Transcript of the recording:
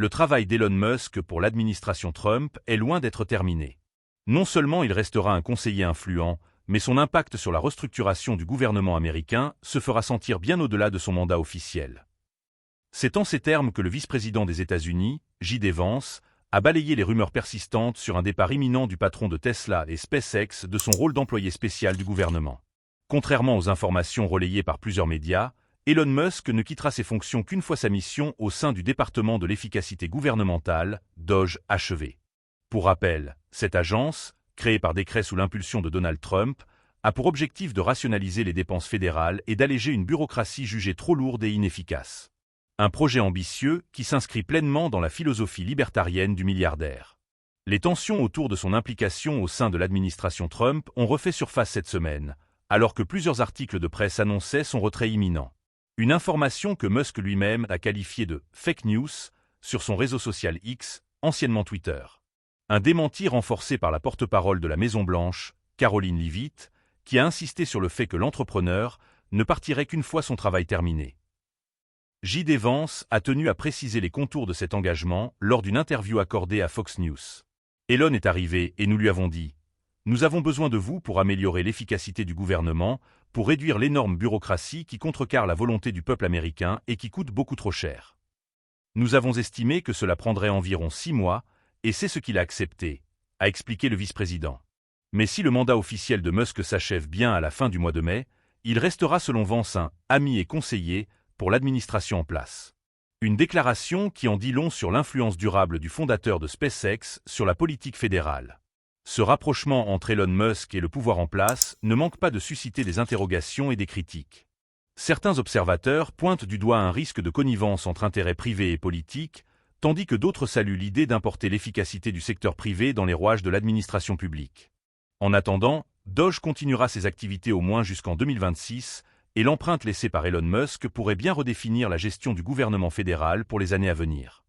le travail d'Elon Musk pour l'administration Trump est loin d'être terminé. Non seulement il restera un conseiller influent, mais son impact sur la restructuration du gouvernement américain se fera sentir bien au-delà de son mandat officiel. C'est en ces termes que le vice-président des États-Unis, J.D. Vance, a balayé les rumeurs persistantes sur un départ imminent du patron de Tesla et SpaceX de son rôle d'employé spécial du gouvernement. Contrairement aux informations relayées par plusieurs médias, Elon Musk ne quittera ses fonctions qu'une fois sa mission au sein du département de l'efficacité gouvernementale, DOGE, achevée. Pour rappel, cette agence, créée par décret sous l'impulsion de Donald Trump, a pour objectif de rationaliser les dépenses fédérales et d'alléger une bureaucratie jugée trop lourde et inefficace. Un projet ambitieux qui s'inscrit pleinement dans la philosophie libertarienne du milliardaire. Les tensions autour de son implication au sein de l'administration Trump ont refait surface cette semaine, alors que plusieurs articles de presse annonçaient son retrait imminent. Une information que Musk lui-même a qualifiée de « fake news » sur son réseau social X, anciennement Twitter. Un démenti renforcé par la porte-parole de la Maison-Blanche, Caroline Leavitt, qui a insisté sur le fait que l'entrepreneur ne partirait qu'une fois son travail terminé. J.D. Vance a tenu à préciser les contours de cet engagement lors d'une interview accordée à Fox News. Elon est arrivé et nous lui avons dit « Nous avons besoin de vous pour améliorer l'efficacité du gouvernement, pour réduire l'énorme bureaucratie qui contrecarre la volonté du peuple américain et qui coûte beaucoup trop cher. Nous avons estimé que cela prendrait environ 6 mois, et c'est ce qu'il a accepté », a expliqué le vice-président. Mais si le mandat officiel de Musk s'achève bien à la fin du mois de mai, il restera selon Vance un « ami et conseiller » pour l'administration en place. Une déclaration qui en dit long sur l'influence durable du fondateur de SpaceX sur la politique fédérale. Ce rapprochement entre Elon Musk et le pouvoir en place ne manque pas de susciter des interrogations et des critiques. Certains observateurs pointent du doigt un risque de connivence entre intérêts privés et politiques, tandis que d'autres saluent l'idée d'importer l'efficacité du secteur privé dans les rouages de l'administration publique. En attendant, DOGE continuera ses activités au moins jusqu'en 2026, et l'empreinte laissée par Elon Musk pourrait bien redéfinir la gestion du gouvernement fédéral pour les années à venir.